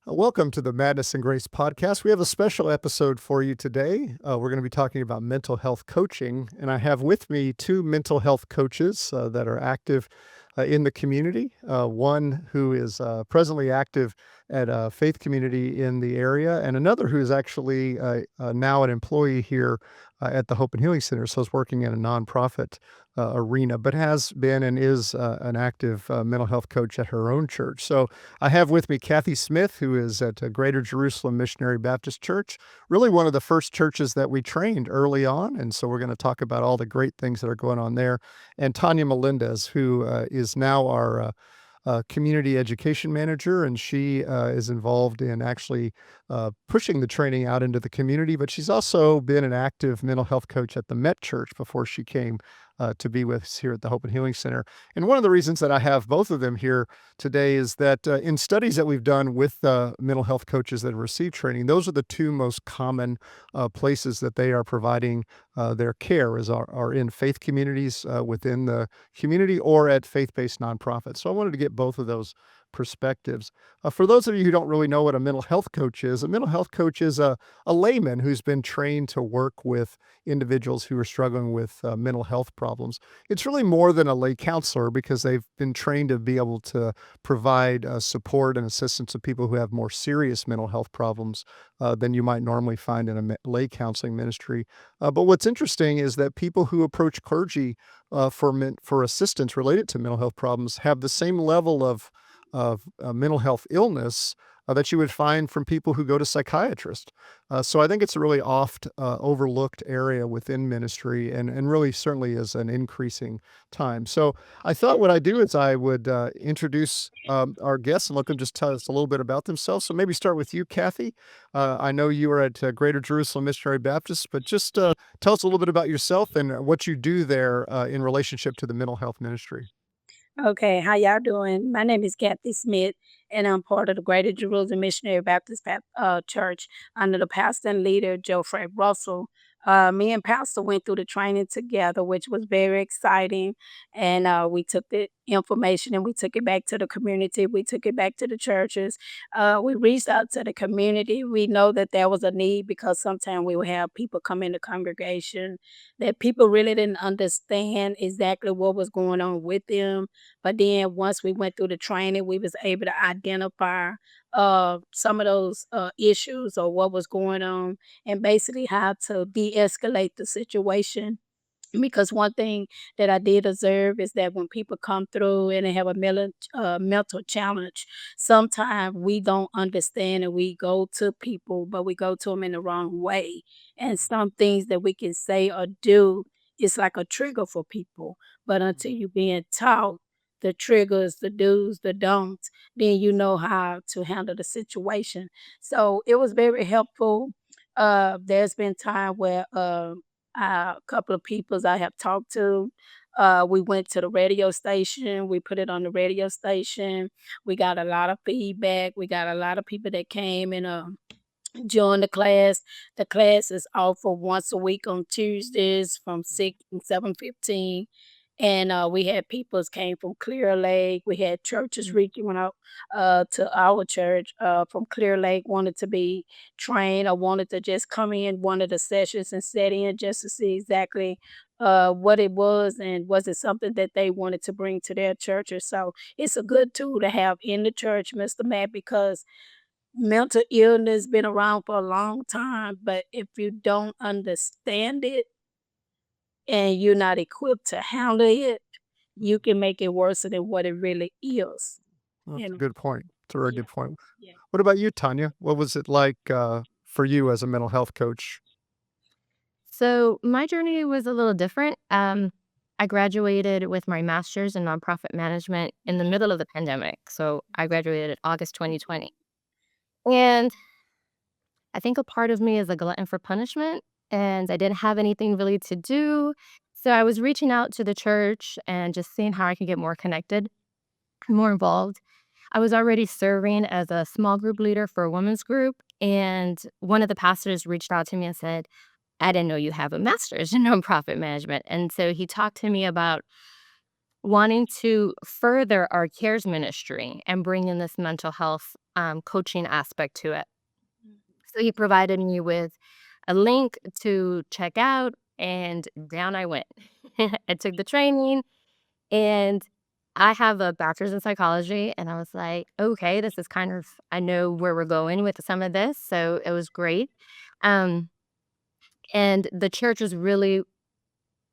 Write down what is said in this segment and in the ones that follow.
Welcome to the Madness and Grace podcast. We have a special episode for you today. We're going to be talking about mental health coaching, and I have with me two mental health coaches that are active in the community. One who is presently active at a faith community in the area, and another who is actually now an employee here at the Hope and Healing Center. So is working in a nonprofit arena, but has been and is an active mental health coach at her own church. So I have with me Kathy Smith, who is at Greater Jerusalem Missionary Baptist Church, really one of the first churches that we trained early on. And so we're going to talk about all the great things that are going on there. And Tanya Melendez, who is now our community education manager, and she is involved in actually pushing the training out into the community. But she's also been an active mental health coach at the Met Church before she came to be with us here at the Hope and Healing Center. And one of the reasons that I have both of them here today is that in studies that we've done with mental health coaches that have received training, those are the two most common places that they are providing their care are in faith communities within the community or at faith-based nonprofits. So I wanted to get both of those perspectives. For those of you who don't really know what a mental health coach is, a mental health coach is a layman who's been trained to work with individuals who are struggling with mental health problems. It's really more than a lay counselor because they've been trained to be able to provide support and assistance to people who have more serious mental health problems than you might normally find in a lay counseling ministry. But what's interesting is that people who approach clergy for assistance related to mental health problems have the same level of mental health illness that you would find from people who go to psychiatrists. So I think it's a really oft overlooked area within ministry and really certainly is an increasing time. So I thought what I'd do is I would introduce our guests and let them just tell us a little bit about themselves. So maybe start with you, Kathy. I know you are at Greater Jerusalem Missionary Baptist, but just tell us a little bit about yourself and what you do there in relationship to the mental health ministry. Okay, how y'all doing? My name is Kathy Smith, and I'm part of the Greater Jerusalem Missionary Church under the pastor and leader, Joe Fred Russell. Me and Pastor went through the training together, which was very exciting. And we took the information and we took it back to the community. We took it back to the churches. We reached out to the community. We know that there was a need because sometimes we would have people come in the congregation that people really didn't understand exactly what was going on with them, but then once we went through the training, we was able to identify some of those issues or what was going on, and basically how to de-escalate the situation. Because one thing that I did observe is that when people come through and they have a mental challenge, sometimes we don't understand and we go to people, but we go to them in the wrong way. And some things that we can say or do is like a trigger for people. But until you being taught the triggers, the do's, the don'ts, then you know how to handle the situation. So it was very helpful. There's been time where a couple of peoples I have talked to. We went to the radio station. We put it on the radio station. We got a lot of feedback. We got a lot of people that came and joined the class. The class is offered once a week on Tuesdays from 6 and 7:15. And we had peoples came from Clear Lake. We had churches reaching out to our church from Clear Lake, wanted to be trained or wanted to just come in one of the sessions and sit in just to see exactly what it was and was it something that they wanted to bring to their churches. So it's a good tool to have in the church, Mr. Matt, because mental illness been around for a long time, but if you don't understand it and you're not equipped to handle it, you can make it worse than what it really is, Well, you that's a know? good point. It's a very Yeah, good point. yeah. What about you, Tanya? What was it like for you as a mental health coach? So my journey was a little different. I graduated with my master's in nonprofit management in the middle of the pandemic. So I graduated August 2020. And I think a part of me is a glutton for punishment, and I didn't have anything really to do. So I was reaching out to the church and just seeing how I could get more connected, more involved. I was already serving as a small group leader for a women's group. And one of the pastors reached out to me and said, I didn't know you have a master's in nonprofit management. And so he talked to me about wanting to further our cares ministry and bring in this mental health coaching aspect to it. So he provided me with a link to check out, and down I went. I took the training, and I have a bachelor's in psychology, and I was like, okay, this is kind of, I know where we're going with some of this. So it was great. Um, and the church was really,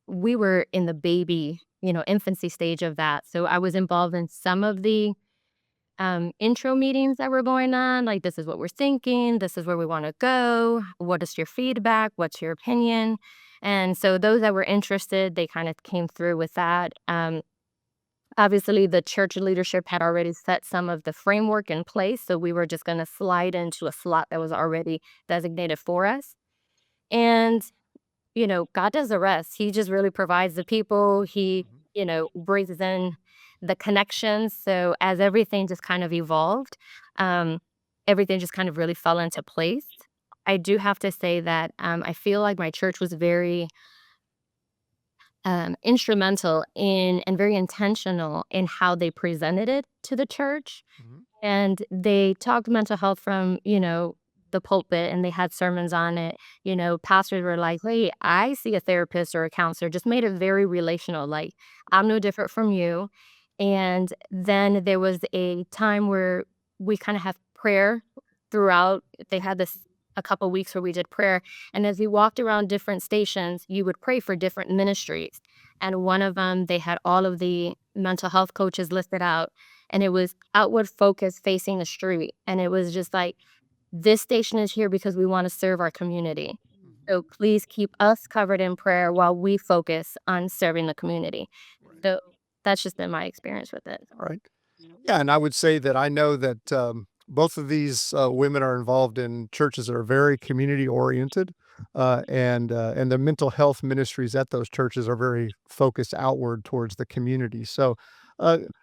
we were in the baby, infancy stage of that. So I was involved in some of the intro meetings that were going on. Like, this is what we're thinking. This is where we want to go. What is your feedback? What's your opinion? And so those that were interested, they kind of came through with that. Obviously, the church leadership had already set some of the framework in place. So we were just going to slide into a slot that was already designated for us. And God does the rest. He just really provides the people. He, Mhm. brings in the connections. So as everything just kind of evolved, um, everything just kind of really fell into place. I do have to say that I feel like my church was very instrumental in and very intentional in how they presented it to the church. Mhm. And they talked mental health from, the pulpit, and they had sermons on it. Pastors were like, "Hey, I see a therapist or a counselor," just made it very relational. Like, I'm no different from you. And then there was a time where we kind of have prayer throughout. They had this a couple weeks where we did prayer. And as we walked around different stations, you would pray for different ministries. And one of them, they had all of the mental health coaches listed out, and it was outward focus facing the street. And it was just like, this station is here because we want to serve our community. Mhm. So please keep us covered in prayer while we focus on serving the community. Right. So that's just been my experience with it. All right. Yeah, and I would say that I know that both of these women are involved in churches that are very community oriented, and the mental health ministries at those churches are very focused outward towards the community. So,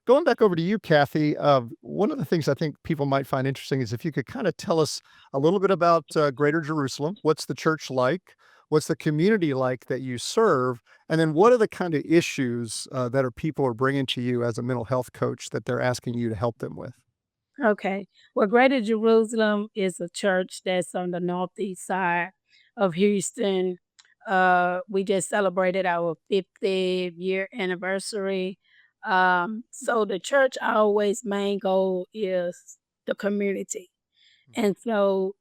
going back over to you, Kathy, one of the things I think people might find interesting is if you could kind of tell us a little bit about Greater Jerusalem. What's the church like? What's the community like that you serve? And then what are the kind of issues that are people are bringing to you as a mental health coach that they're asking you to help them with? Okay. Well, Greater Jerusalem is a church that's on the northeast side of Houston. We just celebrated our 50th year anniversary. So the church always main goal is the community. And so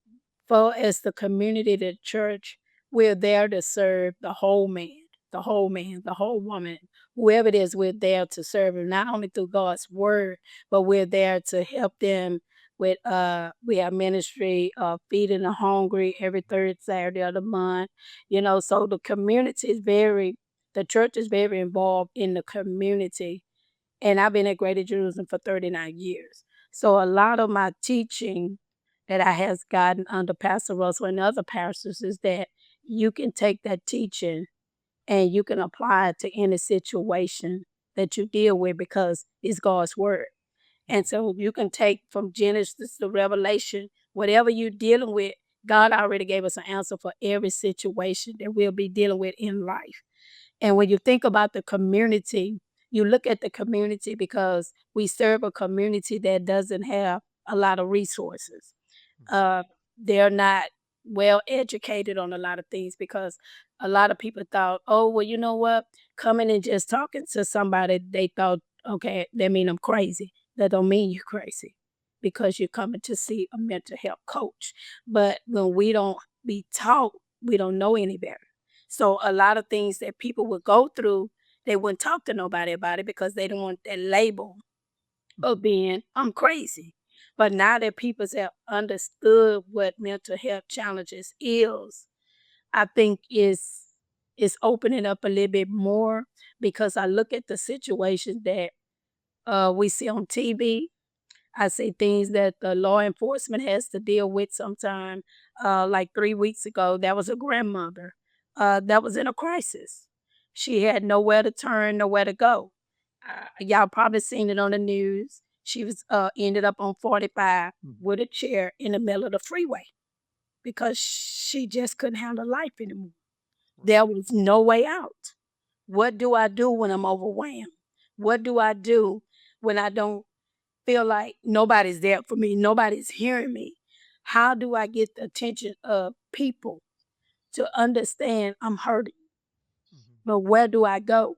for as the community, the church, we're there to serve the whole man, the whole man, the whole woman, whoever it is, we're there to serve them, not only through God's word, but we're there to help them with we have ministry feeding the hungry every third Saturday of the month. So the church is very involved in the community, and I've been at Greater Jerusalem for 39 years. So a lot of my teaching that I has gotten under Pastor Russell and other pastors is that you can take that teaching and you can apply it to any situation that you deal with because it's God's word. And so you can take from Genesis to Revelation, whatever you're dealing with, God already gave us an answer for every situation that we'll be dealing with in life. And when you think about the community, you look at the community because we serve a community that doesn't have a lot of resources. Uh, they're not well educated on a lot of things because a lot of people thought, oh, well, you know what? Coming and just talking to somebody, they thought, okay, that mean I'm crazy. That don't mean you're crazy because you're coming to see a mental health coach. But when we don't be taught, we don't know any better. So a lot of things that people would go through, they wouldn't talk to nobody about it because they don't want that label of being I'm crazy. But now that people have understood what mental health challenges is, I think is opening up a little bit more because I look at the situations that we see on TV. I see things that the law enforcement has to deal with sometime. Like 3 weeks ago, there was a grandmother that was in a crisis. She had nowhere to turn, nowhere to go. Y'all probably seen it on the news. She was ended up on 45 Mhm. with a chair in the middle of the freeway because she just couldn't handle life anymore. Right. There was no way out. What do I do when I'm overwhelmed? What do I do when I don't feel like nobody's there for me, nobody's hearing me? How do I get the attention of people to understand I'm hurting? Mhm. But where do I go?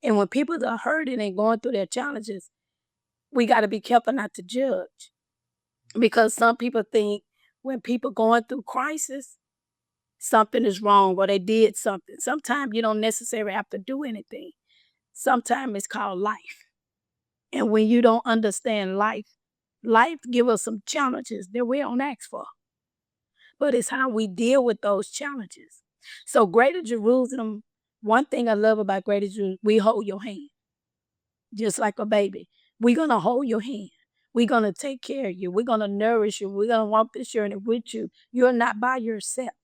And when people are hurting and going through their challenges, we got to be careful not to judge, because some people think when people going through crisis, something is wrong or they did something. Sometimes you don't necessarily have to do anything. Sometimes it's called life. And when you don't understand life, life give us some challenges that we don't ask for, but it's how we deal with those challenges. So Greater Jerusalem, one thing I love about Greater Jerusalem, we hold your hand just like a baby. We're gonna hold your hand. We're gonna take care of you. We're gonna nourish you. We're gonna walk this journey with you. You're not by yourself.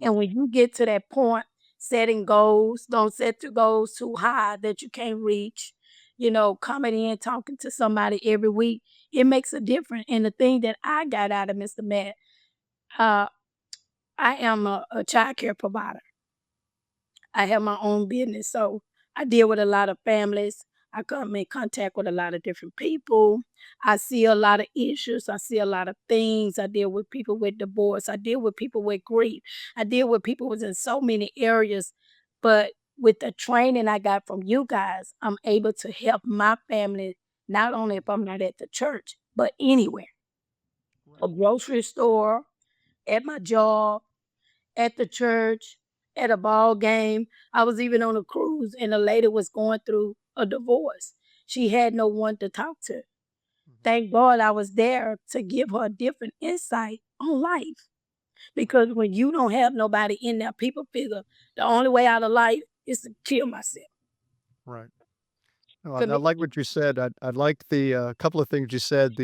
And Right. when you get to that point, setting goals, don't set your goals too high that you can't reach. Coming in, talking to somebody every week, it makes a difference. And the thing that I got out of Mr. Matt, uh, I am a child care provider. I have my own business, so I deal with a lot of families. I come in contact with a lot of different people. I see a lot of issues. I see a lot of things. I deal with people with divorce. I deal with people with grief. I deal with people within so many areas. But with the training I got from you guys, I'm able to help my family, not only if I'm not at the church, but anywhere. A Right. grocery store, at my job, at the church, at a ball game. I was even on a cruise and a lady was going through a divorce. She had no one to talk to. Mhm. Thank God I was there to give her a different insight on life. Right. Because when you don't have nobody in there, people figure the only way out of life is to kill myself. Right. No, I For me, like what you said. I like the couple of things you said.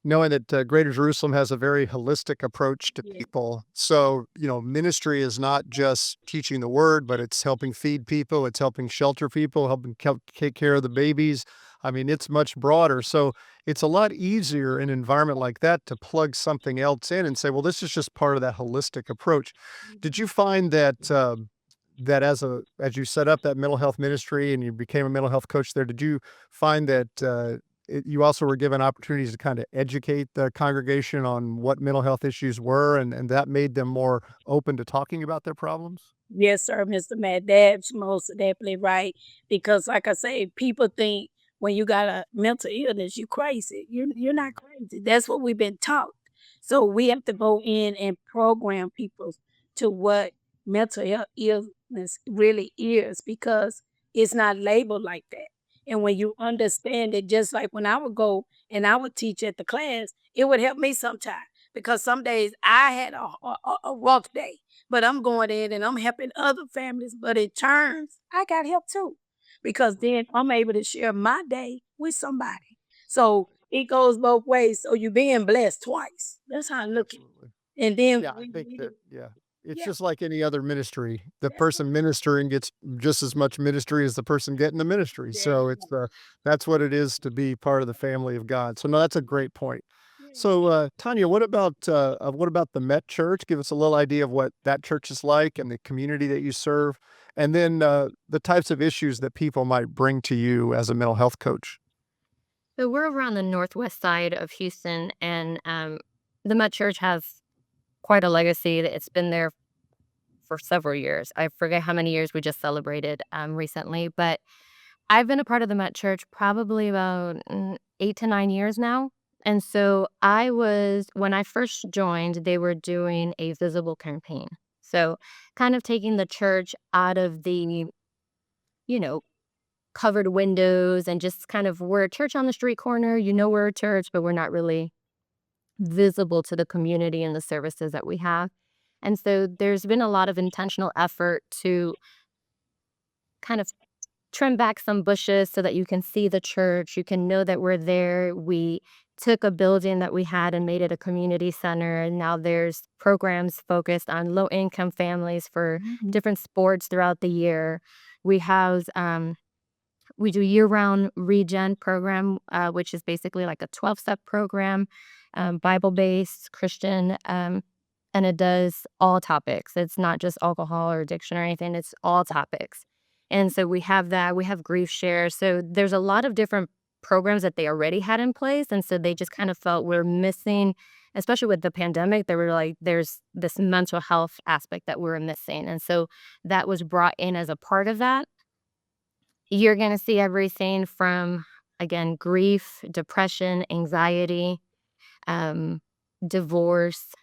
Knowing that Greater Jerusalem has a very holistic approach to yeah, people. So, ministry is not just teaching the word, but it's helping feed people, it's helping shelter people, helping take care of the babies. I mean, it's much broader. So, it's a lot easier in an environment like that to plug something else in and say, well, this is just part of that holistic approach. Did you find that? That as you set up that mental health ministry and you became a mental health coach there, did you find that you also were given opportunities to kind of educate the congregation on what mental health issues were, and that made them more open to talking about their problems? yes, sir, Mr. Matt. That's most definitely right. Because, like I say, people think when you got a mental illness, you crazy. You're not crazy. That's what we've been taught. So we have to go in and program people to what mental illness really is, because it's not labeled like that. And when you understand it, just like when I would go and I would teach at the class, it would help me sometimes, because some days I had a rough day, but I'm going in and I'm helping other families. But in turns, I got help too, because Right. then I'm able to share my day with somebody. So it goes both ways. So you're being blessed twice. That's how I look at Absolutely. it. And then Yeah, I think that yeah. It's yeah, just like any other ministry. The that's person ministering gets just as much ministry as the person getting the ministry. that's So that's what it is to be part of the family of God. So no, that's a great point. yeah. So Tanya, what about the Met Church? Give us a little idea of what that church is like and the community that you serve, and then the types of issues that people might bring to you as a mental health coach. So we're over on the northwest side of Houston, and the Met Church has quite a legacy. It's been there for several years. I forget how many years we just celebrated recently, but I've been a part of the Met Church probably about 8 to 9 years now. And so when I first joined, they were doing a visible campaign. So kind of taking the church out of the, you know, covered windows and just kind of, we're a church on the street corner. We're a church, but we're not really visible to the community and the services that we have. And so there's been a lot of intentional effort to kind of trim back some bushes so that you can see the church. You can know that we're there. We took a building that we had and made it a community center. And now there's programs focused on low income families for Mhm. different sports throughout the year. We have we do year-round regen program, which is basically like a 12-step program, Bible-based, Christian, and it does all topics. It's not just alcohol or addiction or anything. It's all topics. And so we have that. We have grief share. So there's a lot of different programs that they already had in place. And so they just kind of felt we're missing, especially with the pandemic, they were like, there's this mental health aspect that we're missing. And so that was brought in as a part of that. You're going to see everything from, again, grief, depression, anxiety, um, divorce,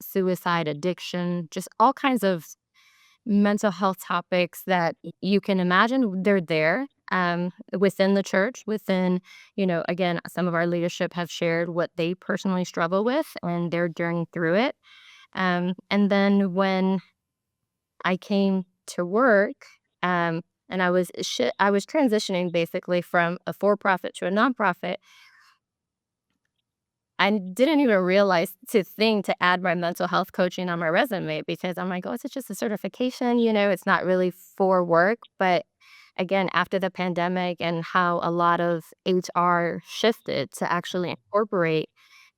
suicide, addiction, just all kinds of mental health topics that you can imagine. They're there within the church, within, again, some of our leadership have shared what they personally struggle with and they're journeying through it. And then when I came to work, and I was transitioning basically from a for-profit to a nonprofit. I didn't even realize to think to add my mental health coaching on my resume because I'm like, oh, it's just a certification, it's not really for work. But again, after the pandemic and how a lot of HR shifted to actually incorporate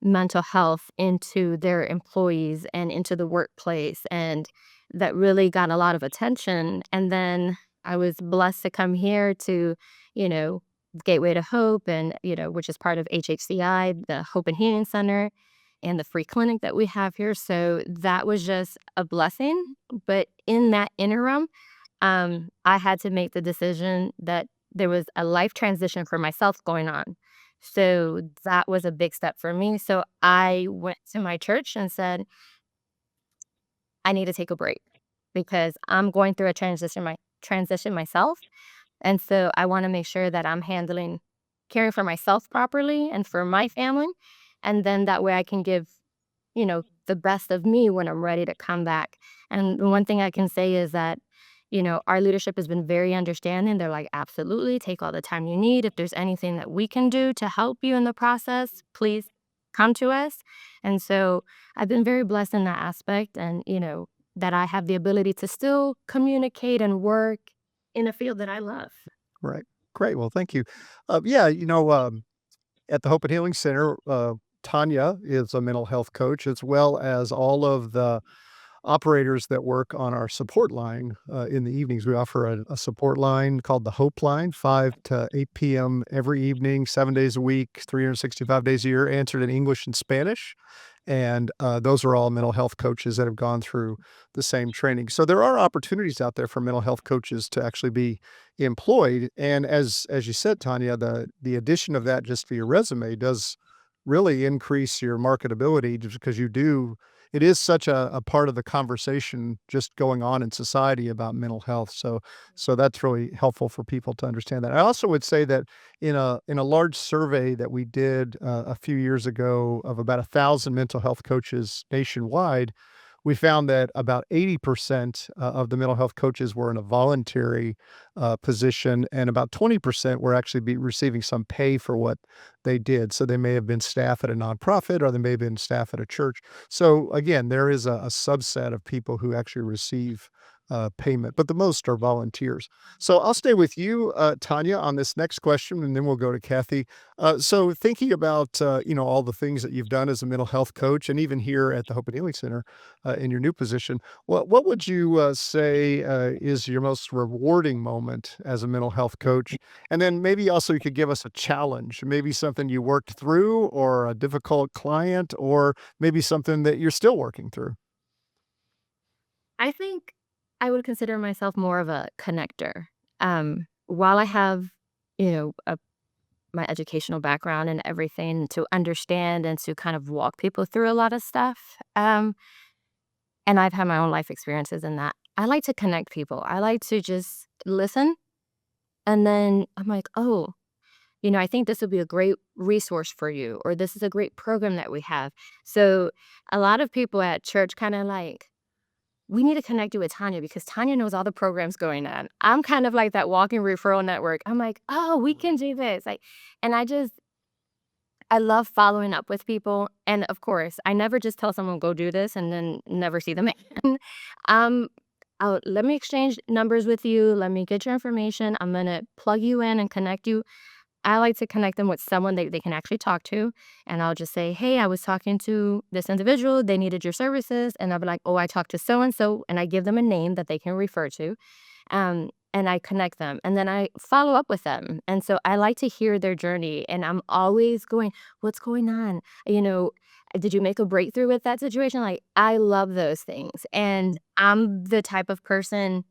mental health into their employees and into the workplace, and that really got a lot of attention. And then I was blessed to come here to, you know, Gateway to Hope and, which is part of HHCI, the Hope and Healing Center, and the free clinic that we have here. So that was just a blessing. But in that interim, I had to make the decision that there was a life transition for myself going on. So that was a big step for me. So I went to my church and said, I need to take a break because I'm going through a transition myself. And so I want to make sure that I'm caring for myself properly and for my family. And then that way I can give, the best of me when I'm ready to come back. And the one thing I can say is that, our leadership has been very understanding. They're like, absolutely, take all the time you need. If there's anything that we can do to help you in the process, please come to us. And so I've been very blessed in that aspect. And, that I have the ability to still communicate and work in a field that I love. Right. Great. Well, thank you. Yeah, at the Hope and Healing Center, Tanya is a mental health coach, as well as all of the operators that work on our support line in the evenings. We offer a support line called the Hope Line, 5 to 8 p.m. every evening, 7 days a week, 365 days a year, answered in English and Spanish. And those are all mental health coaches that have gone through the same training. So there are opportunities out there for mental health coaches to actually be employed. And as you said, Tanya, the addition of that just to your resume does really increase your marketability just because it is such a part of the conversation just going on in society about mental health. So that's really helpful for people to understand that. I also would say that in a large survey that we did a few years ago of about 1,000 mental health coaches nationwide, we found that about 80% of the mental health coaches were in a voluntary position, and about 20% were actually receiving some pay for what they did. So they may have been staff at a nonprofit, or they may have been staff at a church. So again, there is a subset of people who actually receive payment, but the most are volunteers. So I'll stay with you, Tanya, on this next question, and then we'll go to Kathy. So thinking about all the things that you've done as a mental health coach, and even here at the Hope and Healing Center in your new position, what would you say is your most rewarding moment as a mental health coach? And then maybe also you could give us a challenge, maybe something you worked through, or a difficult client, or maybe something that you're still working through. I think I would consider myself more of a connector. While I have, you know, a, my educational background and everything to understand and to kind of walk people through a lot of stuff, and I've had my own life experiences in that, I like to connect people. I like to just listen. And then I'm like, oh, I think this would be a great resource for you, or this is a great program that we have. So a lot of people at church kind of like, we need to connect you with Tanya because Tanya knows all the programs going on. I'm kind of like that walking referral network. I'm like, oh, we can do this. And I love following up with people. And of course, I never just tell someone go do this and then never see them again. um, let me exchange numbers with you. Let me get your information. I'm gonna plug you in and connect you. I like to connect them with someone they can actually talk to. And I'll just say, hey, I was talking to this individual. They needed your services. And I'll be like, oh, I talked to so and so. And I give them a name that they can refer to. and I connect them, and then I follow up with them. And so I like to hear their journey, and I'm always going, "What's going on? You know, did you make a breakthrough with that situation?" Like, I love those things, and I'm the type of person,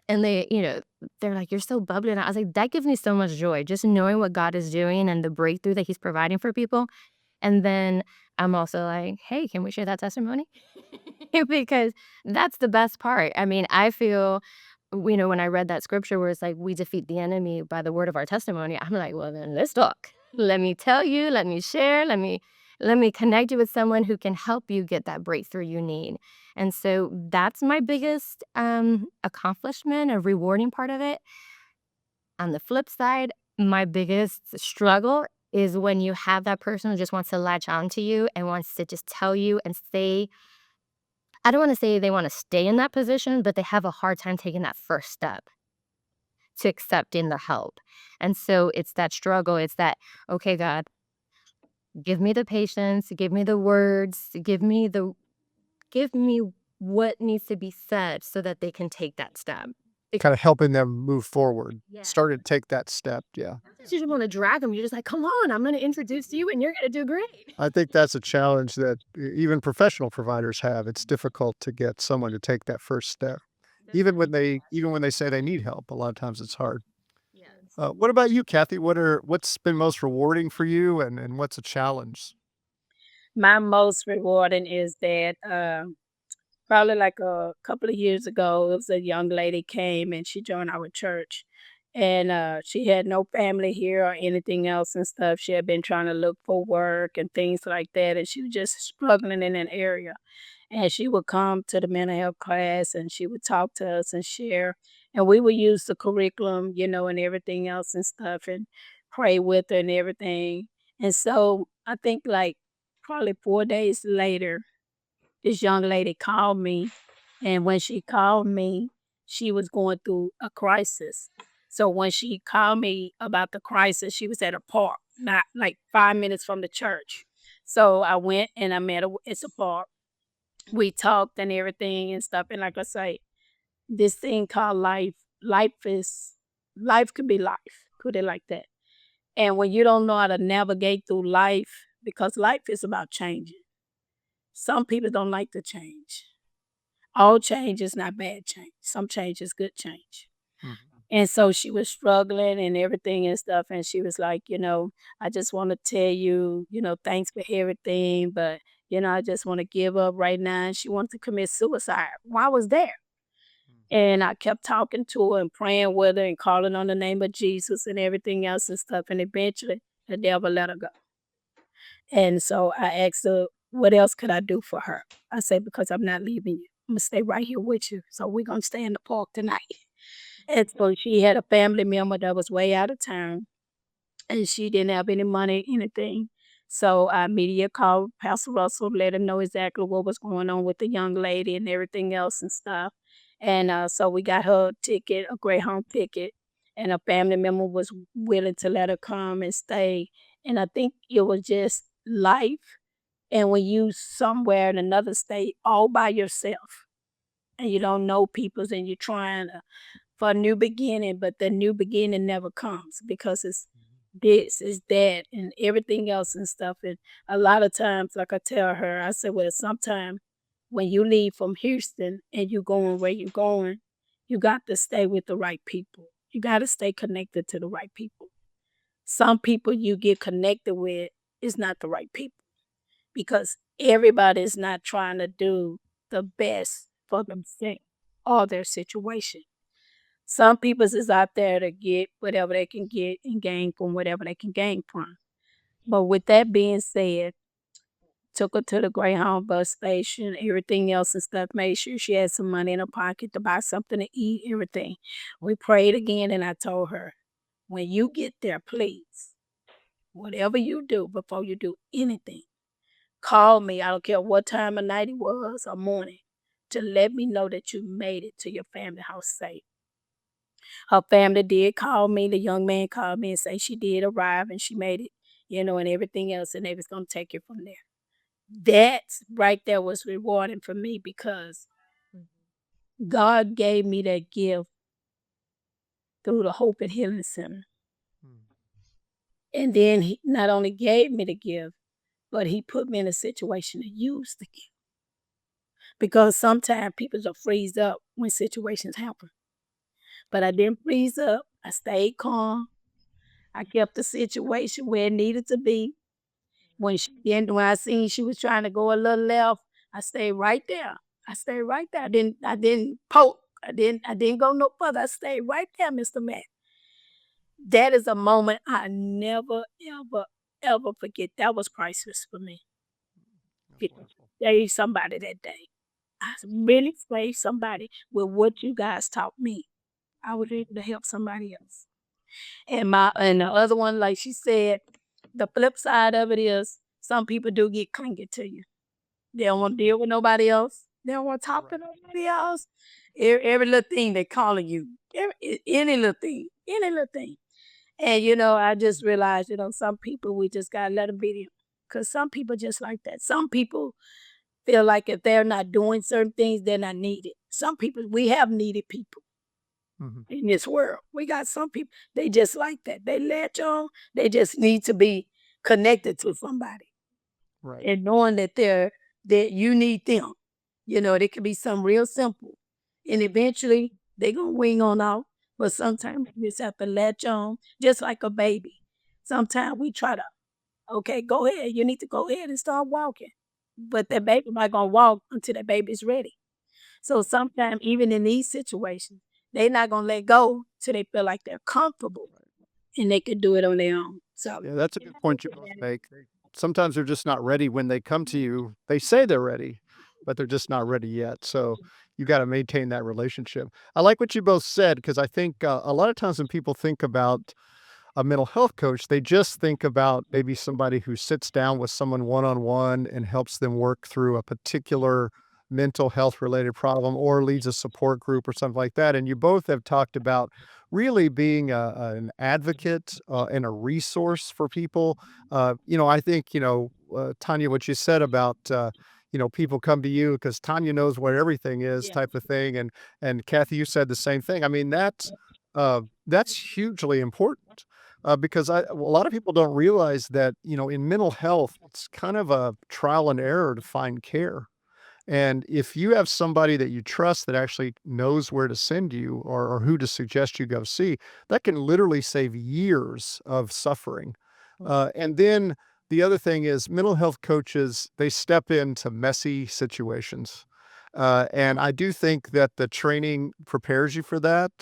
and they're like, "You're so bubbly," and I was like, "That gives me so much joy, just knowing what God is doing and the breakthrough that He's providing for people." And then I'm also like, "Hey, can we share that testimony?" Because that's the best part. I mean, I feel, when I read that scripture where it's like, we defeat the enemy by the word of our testimony, I'm like, well, then let's talk. Let me tell you, let me share, let me connect you with someone who can help you get that breakthrough you need. And so that's my biggest accomplishment, a rewarding part of it. On the flip side, my biggest struggle is when you have that person who just wants to latch on to you and wants to just tell you and say, I don't want to say they want to stay in that position, but they have a hard time taking that first step to accepting the help. And so it's that struggle. It's that, okay, God, give me the patience, give me the words, give me what needs to be said so that they can take that step. Kinda helping them move forward, Yeah. starting to take that step, yeah. You just want to drag them. You're just like, come on, I'm going to introduce you and you're going to do great. I think that's a challenge that even professional providers have. It's difficult to get someone to take that first step. Even when they say they need help, a lot of times it's hard. Yes. What about you, Kathy? What's been most rewarding for you and what's a challenge? My most rewarding is that, probably like a couple of years ago, it was a young lady came and she joined our church. And she had no family here or anything else and stuff. She had been trying to look for work and things like that. And she was just struggling in an area. And she would come to the mental health class and she would talk to us and share. And we would use the curriculum, and everything else and stuff and pray with her and everything. And so I think like probably 4 days later, this young lady called me, and when she called me, she was going through a crisis. So when she called me about the crisis, she was at a park, not like 5 minutes from the church. So I went and I met her at the park. We talked and everything and stuff, and like I say, this thing called life, life could be life, put it like that. And when you don't know how to navigate through life, because life is about changing. Some people don't like to change. All change is not bad change. Some change is good change. Mhm. And so she was struggling and everything and stuff. And she was like, I just want to tell you, thanks for everything. But, I just want to give up right now. And she wanted to commit suicide while I was there. And I kept talking to her and praying with her and calling on the name of Jesus and everything else and stuff. And eventually the devil let her go. And so I asked her, what else could I do for her? I said, because I'm not leaving you. I'm gonna stay right here with you. So we're gonna stay in the park tonight. And so she had a family member that was way out of town and she didn't have any money, anything. So I immediately called Pastor Russell, let him know exactly what was going on with the young lady and everything else and stuff. And so we got her a ticket, a Greyhound ticket, and a family member was willing to let her come and stay. And I think it was just life. And when you somewhere in another state all by yourself and you don't know peoples and you're trying for a new beginning, but the new beginning never comes because it's this, it's that, and everything else and stuff. And a lot of times, like I tell her, I said, well, sometimes when you leave from Houston and you going where you're going, you got to stay with the right people. You got to stay connected to the right people. Some people you get connected with is not the right people because everybody is not trying to do the best for themselves or their situation. Some people is out there to get whatever they can get and gain from whatever they can gain from. But with that being said, took her to the Greyhound bus station, everything else and stuff, made sure she had some money in her pocket to buy something to eat, everything. We prayed again and I told her, when you get there, please, whatever you do before you do anything, call me. I don't care what time of night it was or morning to let me know that you made it to your family house safe. Her family did call me. The young man called me and say she did arrive and she made it, and everything else, and they was gonna take it from there. That right there was rewarding for me because God gave me that gift through the Hope and Healing Center. Mm. And then he not only gave me the gift, but he put me in a situation to use the gift. Because sometimes people just freeze up when situations happen. But I didn't freeze up. I stayed calm. I kept the situation where it needed to be. When I seen she was trying to go a little left, I stayed right there. I stayed right there. I didn't poke. I didn't go no further. I stayed right there, Mr. Matt. That is a moment I never, ever, ever forget. That was priceless for me. That's It wonderful. saved somebody that day. I really saved somebody with what you guys taught me. I was able to help somebody else. And the other one, like she said, the flip side of it is some people do get clingy to you. They don't want to deal with nobody else. They don't want to talk to Right. nobody else. Every little thing they calling you. Any little thing. Any little thing. And I just realized, some people we just gotta let them be there. Cause some people just like that. Some people feel like if they're not doing certain things, they're not needed. Some people we have needed people Mhm. in this world. We got some people, they just like that. They latch on, they just need to be connected to somebody. Right. And knowing that you need them. It could be something real simple. And eventually they gonna wing on out. But sometimes you just have to latch on, just like a baby. Sometimes we try to, okay, go ahead. You need to go ahead and start walking. But that Right. baby not gonna walk until that baby's ready. So sometimes even in these situations, they not gonna let go till they feel like they're comfortable Right. and they could do it on their own. So Yeah, that's a you good have to point you look both at it. make. Sometimes they're just not ready when they come to you. They say they're ready, but they're just not ready yet. So you got to maintain that relationship. I like what you both said because I think a lot of times when people think about a mental health coach, they just think about maybe somebody who sits down with someone one on one and helps them work through a particular mental health related problem or leads a support group or something like that. And you both have talked about really being an advocate and a resource for people. I think, Tanya, what you said about, people come to you because Tanya knows where everything is Yeah. type of thing. And Kathy, you said the same thing. I mean, that's hugely important because a lot of people don't realize that, in mental health, it's kind of a trial and error to find care. And if you have somebody that you trust that actually knows where to send you or who to suggest you go see, that can literally save years of suffering. And then the other thing is mental health coaches, they step into messy situations. And I do think that the training prepares you for that.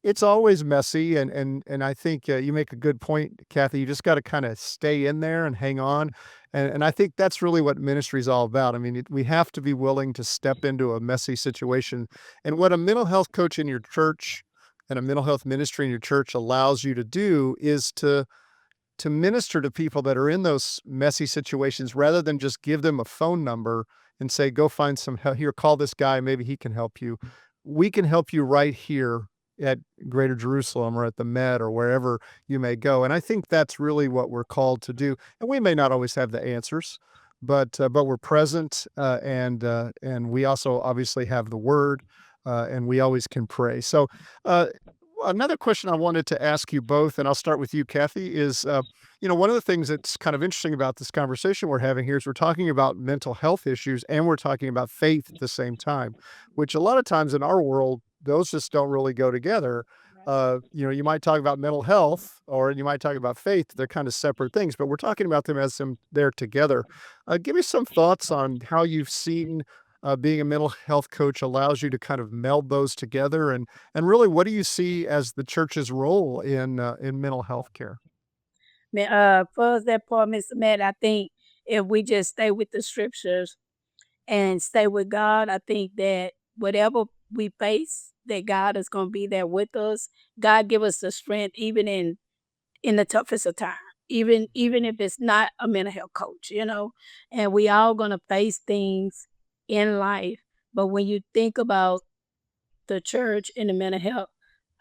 It's always messy, and I think you make a good point, Kathy. You just got to kind of stay in there and hang on, and I think that's really what ministry is all about. I mean, we have to be willing to step into a messy situation, and what a mental health coach in your church and a mental health ministry in your church allows you to do is to minister to people that are in those messy situations rather than just give them a phone number and say, go find some help here, call this guy, maybe he can help you. We can help you right here at Greater Jerusalem or at the Med or wherever you may go. And I think that's really what we're called to do. And we may not always have the answers, but we're present, and we also obviously have the Word, and we always can pray. So, uh, another question I wanted to ask you both, and I'll start with you, Kathy, is one of the things that's kind of interesting about this conversation we're having here is we're talking about mental health issues and we're talking about faith at the same time, which a lot of times in our world, those just don't really go together. You might talk about mental health or you might talk about faith. They're kind of separate things, but we're talking about them as them they're together. Give me some thoughts on how you've seen being a mental health coach allows you to kind of meld those together, and really, what do you see as the church's role in mental health care? For that part, Mr. Matt, I think if we just stay with the scriptures and stay with God, I think that whatever we face, that God is going to be there with us. God give us the strength, even in the toughest of time, even if it's not a mental health coach. And we all gonna face things in life. But when you think about the church and the mental health,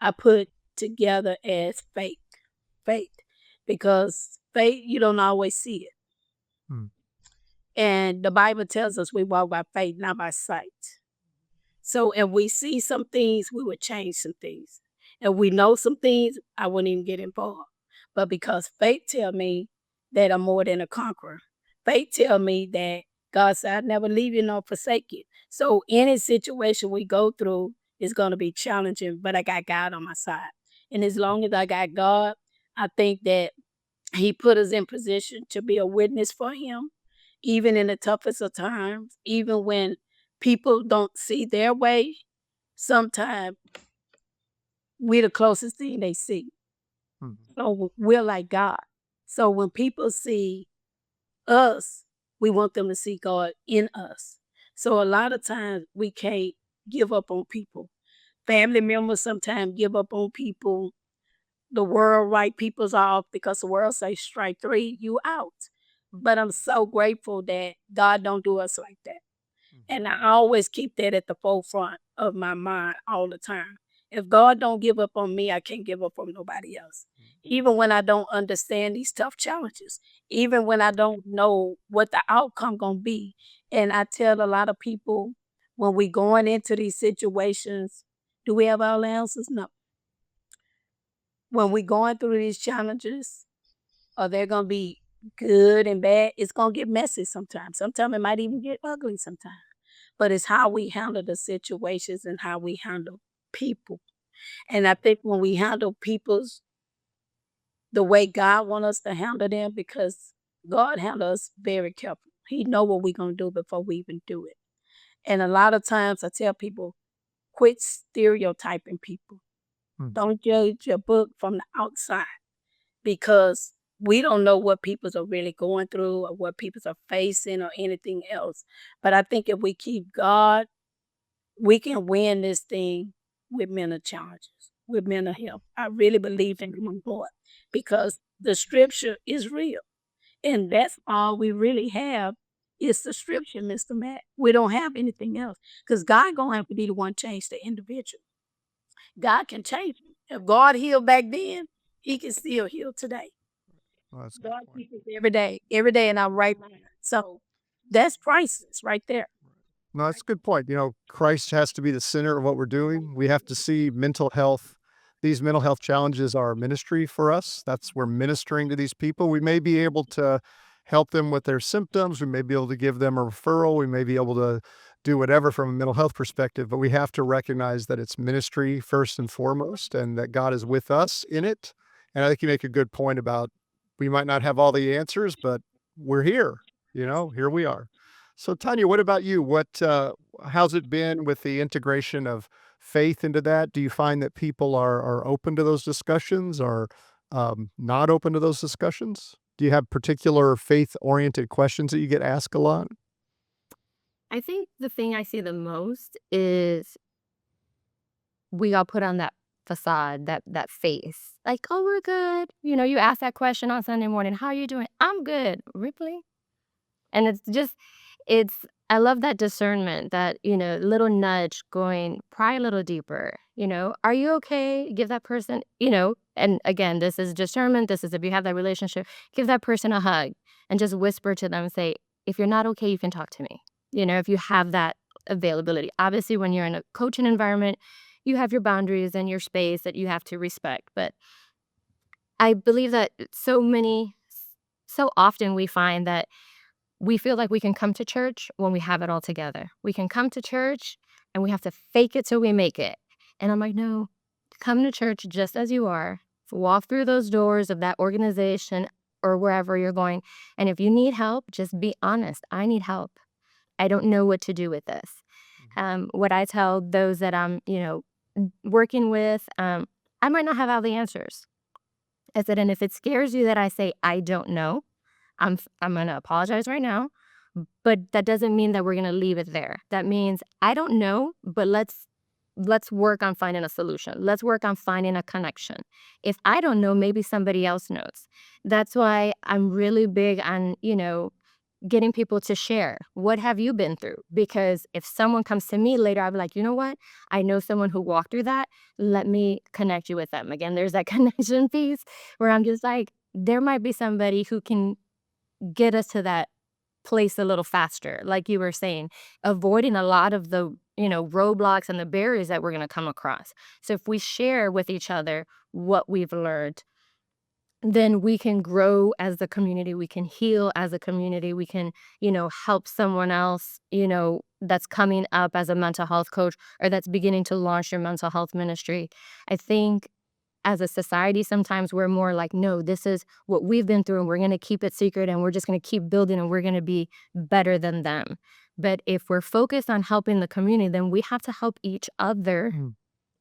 I put together as faith, because faith you don't always see it, Hmm. and the Bible tells us we walk by faith, not by sight. So if we see some things, we would change some things. If we know some things, I wouldn't even get involved. But because faith tell me that I'm more than a conqueror, faith tell me that God said, "I'd never leave you nor forsake you." So any situation we go through is going to be challenging, but I got God on my side. And as long as I got God, I think that He put us in position to be a witness for Him, even in the toughest of times, even when people don't see their way. Sometimes we're the closest thing they see. Mhm. So we're like God. So when people see us, we want them to see God in us. So a lot of times we can't give up on people. Family members sometimes give up on people. The world write people's off because the world say strike three, you out. But I'm so grateful that God don't do us like that. And I always keep that at the forefront of my mind all the time. If God don't give up on me, I can't give up on nobody else. Even when I don't understand these tough challenges, even when I don't know what the outcome gonna be. And I tell a lot of people when we going into these situations, do we have all the answers? No. When we going through these challenges, are they gonna be good and bad? It's gonna get messy sometimes. Sometimes it might even get ugly sometimes, but it's how we handle the situations and how we handle people. And I think when we handle people's the way God want us to handle them, because God handle us very careful. He know what we're gonna do before we even do it. And a lot of times I tell people, quit stereotyping people. Mhm. Don't judge a book from the outside because we don't know what peoples are really going through or what peoples are facing or anything else. But I think if we keep God, we can win this thing with mental challenges, with mental health. I really believe in my heart because the scripture is real. And that's all we really have is the scripture, Mr. Matt. We don't have anything else. Because God gonna have to be the one change the individual. God can change me. If God healed back then, he can still heal today. Well, that's a good God point. keeps us every day in our right mind. So that's priceless right there. No, that's a good point. Christ has to be the center of what we're doing. We have to see mental health. These mental health challenges are ministry for us. That's we're ministering to these people. We may be able to help them with their symptoms. We may be able to give them a referral. We may be able to do whatever from a mental health perspective, but we have to recognize that it's ministry first and foremost and that God is with us in it. And I think you make a good point about we might not have all the answers, but we're here. Here we are. So, Tanya, what about you? How's it been with the integration of faith into that? Do you find that people are open to those discussions or not open to those discussions? Do you have particular faith-oriented questions that you get asked a lot? I think the thing I see the most is we all put on that facade, that face. Like, "Oh, we're good." You ask that question on Sunday morning, "How are you doing?" "I'm good." "Really?" And it's I love that discernment, that, little nudge going, pry a little deeper, "Are you okay?" Give that person, and again, this is discernment, this is if you have that relationship, give that person a hug and just whisper to them, say, "If you're not okay, you can talk to me." If you have that availability. Obviously, when you're in a coaching environment, you have your boundaries and your space that you have to respect, but I believe that so often we find that we feel like we can come to church when we have it all together. We can come to church and we have to fake it till we make it. And I'm like, no, come to church just as you are. Walk through those doors of that organization or wherever you're going. And if you need help, just be honest. I need help. I don't know what to do with this. What I tell those that I'm, working with, I might not have all the answers. I said, and if it scares you that I say I don't know, I'm gonna apologize right now, but that doesn't mean that we're gonna leave it there. That means I don't know, but let's work on finding a solution. Let's work on finding a connection. If I don't know, maybe somebody else knows. That's why I'm really big on, getting people to share. What have you been through? Because if someone comes to me later, I'll be like, you know what? I know someone who walked through that. Let me connect you with them. Again, there's that connection piece where I'm just like, there might be somebody who can get us to that place a little faster, like you were saying, avoiding a lot of the roadblocks and the barriers that we're going to come across. So if we share with each other what we've learned, then we can grow as the community, we can heal as a community, we can, help someone else, that's coming up as a mental health coach or that's beginning to launch your mental health ministry. I think as a society, sometimes we're more like, no, this is what we've been through and we're going to keep it secret and we're just going to keep building and we're going to be better than them. But if we're focused on helping the community, then we have to help each other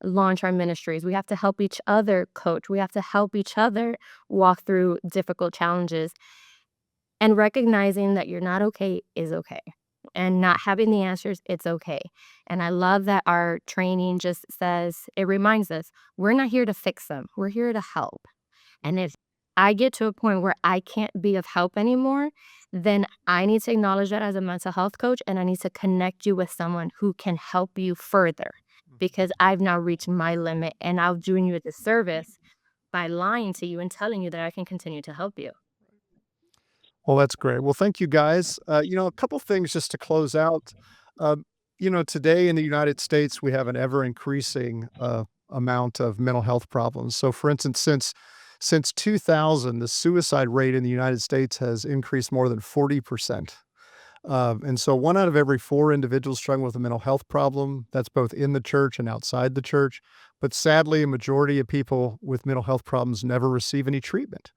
launch our ministries. We have to help each other coach. We have to help each other walk through difficult challenges. And recognizing that you're not okay is okay. And not having the answers, it's okay. And I love that our training just says, it reminds us, we're not here to fix them. We're here to help. And if I get to a point where I can't be of help anymore, then I need to acknowledge that as a mental health coach, and I need to connect you with someone who can help you further, because I've now reached my limit and I'm doing you a disservice by lying to you and telling you that I can continue to help you. Well, that's great. Well, thank you guys. A couple things just to close out. Today in the United States, we have an ever increasing amount of mental health problems. So, for instance, since 2000, the suicide rate in the United States has increased more than 40%. And so 1 out of every 4 individuals struggling with a mental health problem, that's both in the church and outside the church. But sadly, a majority of people with mental health problems never receive any treatment.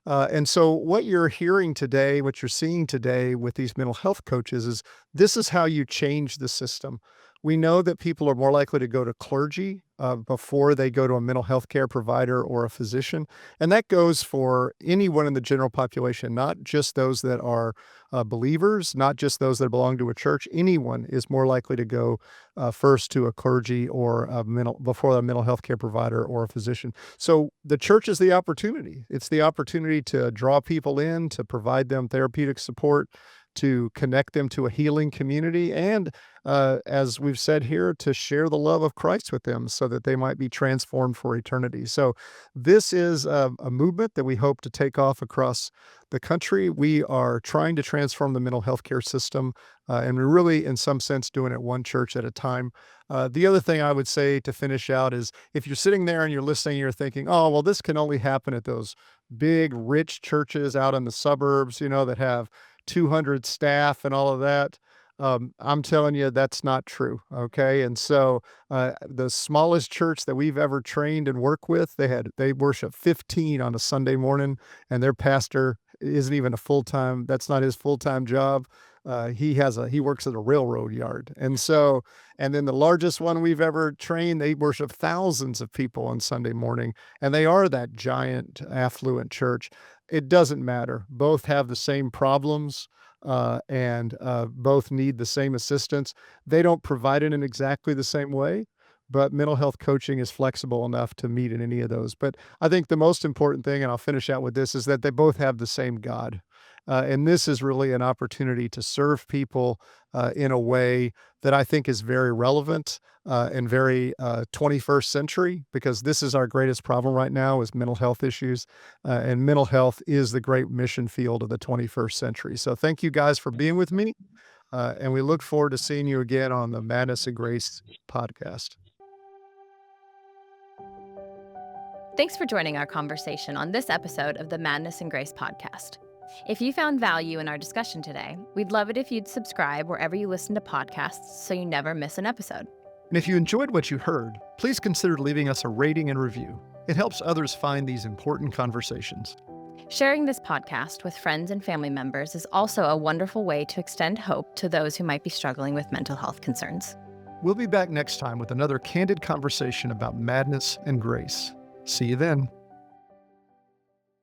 And so what you're hearing today, what you're seeing today with these mental health coaches is this is how you change the system. We know that people are more likely to go to clergy before they go to a mental health care provider or a physician. And that goes for anyone in the general population, not just those that are believers, not just those that belong to a church. Anyone is more likely to go first to a clergy or before a mental health care provider or a physician. So the church is the opportunity. It's the opportunity to draw people in, to provide them therapeutic support, to connect them to a healing community, and as we've said here, to share the love of Christ with them so that they might be transformed for eternity. So this is a movement that we hope to take off across the country. We are trying to transform the mental health care system, and we're really, in some sense, doing it one church at a time. The other thing I would say to finish out is if you're sitting there and you're listening, you're thinking, oh, well, this can only happen at those big, rich churches out in the suburbs, that have 200 staff and all of that. I'm telling you, that's not true. Okay. And so the smallest church that we've ever trained and worked with, they worship 15 on a Sunday morning, and their pastor isn't even that's not his full-time job. He works at a railroad yard. And then the largest one we've ever trained, they worship thousands of people on Sunday morning, and they are that giant affluent church. It doesn't matter. Both have the same problems, and both need the same assistance. They don't provide it in exactly the same way, but mental health coaching is flexible enough to meet in any of those. But I think the most important thing, and I'll finish out with this, is that they both have the same God. And this is really an opportunity to serve people in a way that I think is very relevant and very 21st century, because this is our greatest problem right now is mental health issues. And mental health is the great mission field of the 21st century. So thank you guys for being with me. And we look forward to seeing you again on the Madness and Grace podcast. Thanks for joining our conversation on this episode of the Madness and Grace podcast. If you found value in our discussion today, we'd love it if you'd subscribe wherever you listen to podcasts so you never miss an episode. And if you enjoyed what you heard, please consider leaving us a rating and review. It helps others find these important conversations. Sharing this podcast with friends and family members is also a wonderful way to extend hope to those who might be struggling with mental health concerns. We'll be back next time with another candid conversation about madness and grace. See you then.